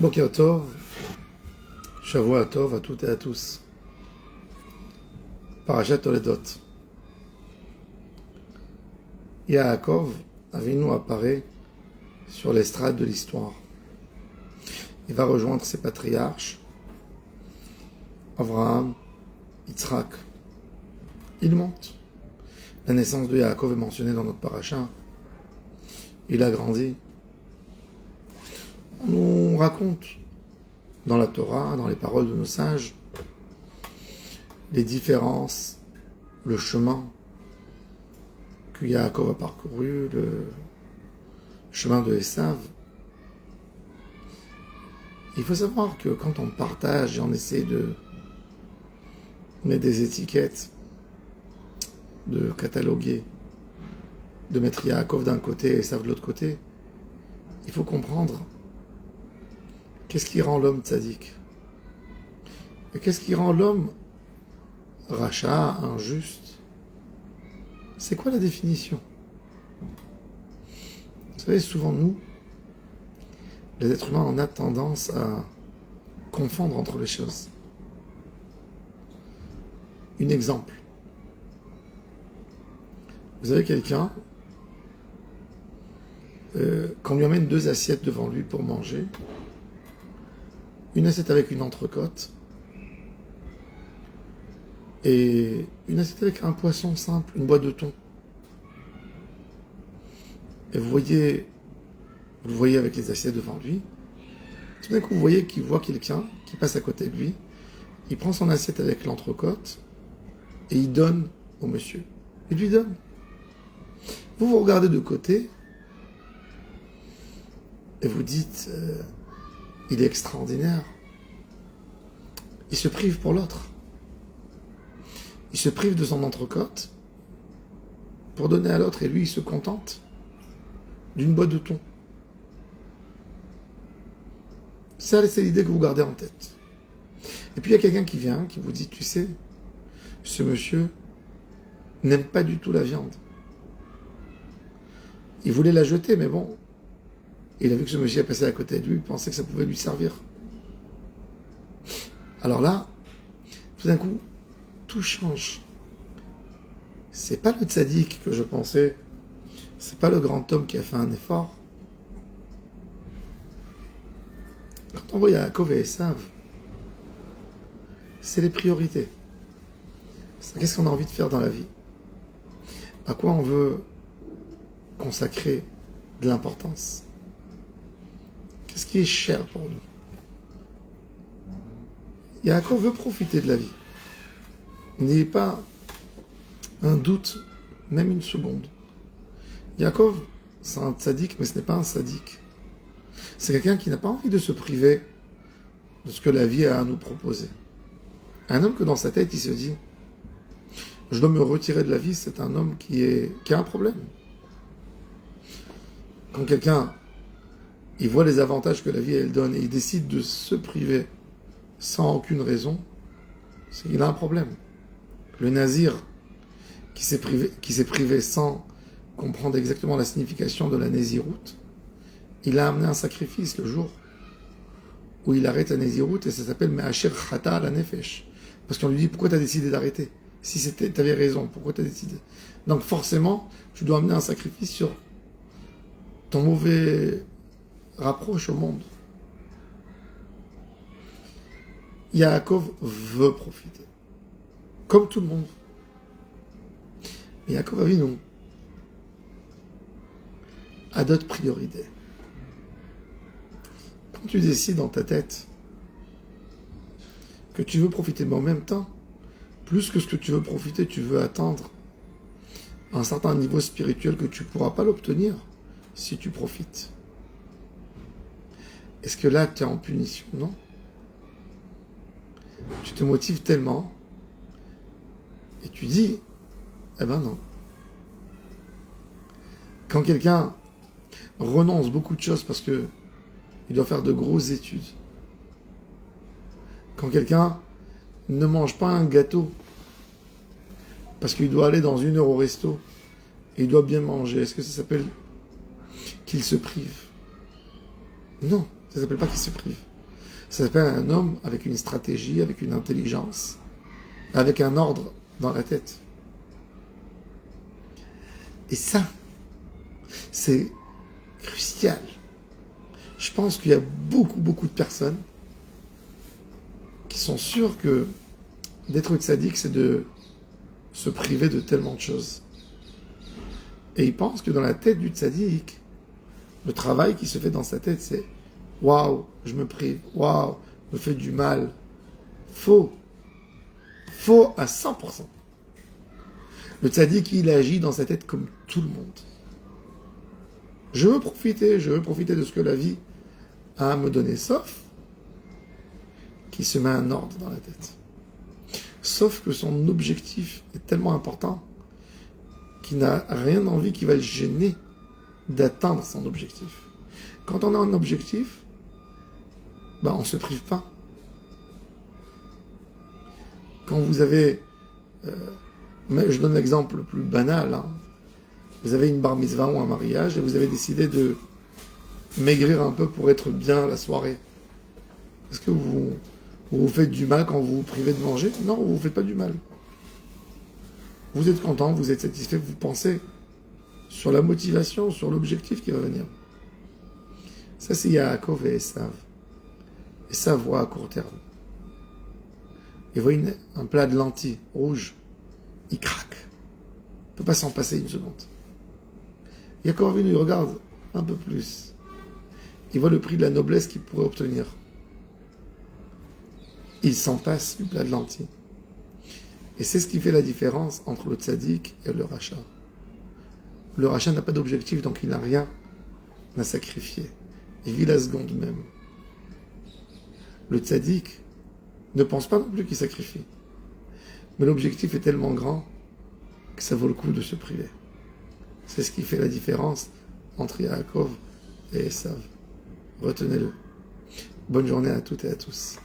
Boker Tov, Shavua Tov à toutes et à tous. Parashat Toledot. Yaakov Avinu apparaît sur l'estrade de l'histoire. Il va rejoindre ses patriarches, Abraham, Yitzhak. Il monte. La naissance de Yaakov est mentionnée dans notre parasha. Il a grandi. On nous raconte dans la Torah, dans les paroles de nos sages, les différences, le chemin que Yaakov a parcouru, le chemin de Esav. Il faut savoir que quand on partage et on essaie de mettre des étiquettes, de cataloguer, de mettre Yaakov d'un côté et Esav de l'autre côté, il faut comprendre qu'est-ce qui rend l'homme tzaddik et qu'est-ce qui rend l'homme racha, injuste. C'est quoi la définition? Vous savez, souvent nous, les êtres humains, on a tendance à confondre entre les choses. Un exemple. Vous avez quelqu'un, qu'on lui amène 2 assiettes devant lui pour manger, une assiette avec une entrecôte et une assiette avec un poisson simple, une boîte de thon. Et vous le voyez avec les assiettes devant lui. Tout d'un coup, vous voyez qu'il voit quelqu'un qui passe à côté de lui. Il prend son assiette avec l'entrecôte et il donne au monsieur. Il lui donne. Vous regardez de côté et vous dites il est extraordinaire. Il se prive pour l'autre. Il se prive de son entrecôte pour donner à l'autre et lui il se contente d'une boîte de thon. Ça, c'est l'idée que vous gardez en tête. Et puis il y a quelqu'un qui vient, qui vous dit, tu sais, ce monsieur n'aime pas du tout la viande. Il voulait la jeter, mais bon, il a vu que ce monsieur est passé à côté de lui, il pensait que ça pouvait lui servir. Alors là, tout d'un coup, tout change. C'est pas le tzaddik que je pensais, c'est pas le grand homme qui a fait un effort. Quand on voit Yaakov et Esav, c'est les priorités. Qu'est-ce qu'on a envie de faire dans la vie? À quoi on veut consacrer de l'importance? Qu'est-ce qui est cher pour nous? Yaakov veut profiter de la vie. N'ayez pas un doute, même une seconde. Yaakov, c'est un tzaddik, mais ce n'est pas un sadique. C'est quelqu'un qui n'a pas envie de se priver de ce que la vie a à nous proposer. Un homme que dans sa tête, il se dit « Je dois me retirer de la vie », c'est un homme qui a un problème. Quand quelqu'un, il voit les avantages que la vie, elle donne, et il décide de se priver sans aucune raison, c'est qu'il a un problème. Le nazir qui s'est privé sans comprendre exactement la signification de la naziroute, il a amené un sacrifice le jour où il arrête la naziroute, et ça s'appelle Me'asher Chata la Nefesh. Parce qu'on lui dit, pourquoi tu as décidé d'arrêter? Si tu avais raison, pourquoi tu as décidé? Donc forcément, tu dois amener un sacrifice sur ton mauvais rapproche au monde. Yaakov veut profiter. Comme tout le monde. Mais Yaakov Avinu a d'autres priorités. Quand tu décides dans ta tête que tu veux profiter, mais en même temps, plus que ce que tu veux profiter, tu veux atteindre un certain niveau spirituel que tu ne pourras pas l'obtenir si tu profites. Est-ce que là, tu es en punition? Non. Tu te motives tellement et tu dis, eh ben non. Quand quelqu'un renonce beaucoup de choses parce que il doit faire de grosses études, quand quelqu'un ne mange pas un gâteau parce qu'il doit aller dans 1 heure au resto et il doit bien manger, est-ce que ça s'appelle qu'il se prive? Non, ça ne s'appelle pas qu'il se prive. Ça s'appelle un homme avec une stratégie, avec une intelligence, avec un ordre dans la tête. Et ça, c'est crucial. Je pense qu'il y a beaucoup de personnes qui sont sûres que d'être tzaddik, c'est de se priver de tellement de choses. Et ils pensent que dans la tête du tzaddik, le travail qui se fait dans sa tête, c'est « Waouh, je me prive, waouh, je me fais du mal ». Faux. Faux à 100%. Le tzaddik, il agit dans sa tête comme tout le monde. Je veux profiter de ce que la vie a à me donner, sauf qu'il se met un ordre dans la tête. Sauf que son objectif est tellement important qu'il n'a rien envie qui va le gêner d'atteindre son objectif. Quand on a un objectif, on ne se prive pas. Quand vous avez... mais je donne l'exemple le plus banal. Vous avez une bar mitzvah ou un mariage et vous avez décidé de maigrir un peu pour être bien la soirée. Est-ce que vous vous faites du mal quand vous vous privez de manger? Non, vous ne vous faites pas du mal. Vous êtes content, vous êtes satisfait, vous pensez sur la motivation, sur l'objectif qui va venir. Ça, c'est Yaakov et Esav. Esav voit à court terme. Il voit un plat de lentilles rouges. Il craque. Il ne peut pas s'en passer une seconde. Yaakov il regarde un peu plus. Il voit le prix de la noblesse qu'il pourrait obtenir. Il s'en passe du plat de lentilles. Et c'est ce qui fait la différence entre le tzaddik et le rachat. Le rachat n'a pas d'objectif, donc il n'a rien à sacrifier. Il vit la seconde même. Le tzaddik ne pense pas non plus qu'il sacrifie. Mais l'objectif est tellement grand que ça vaut le coup de se priver. C'est ce qui fait la différence entre Yaakov et Esav. Retenez-le. Bonne journée à toutes et à tous.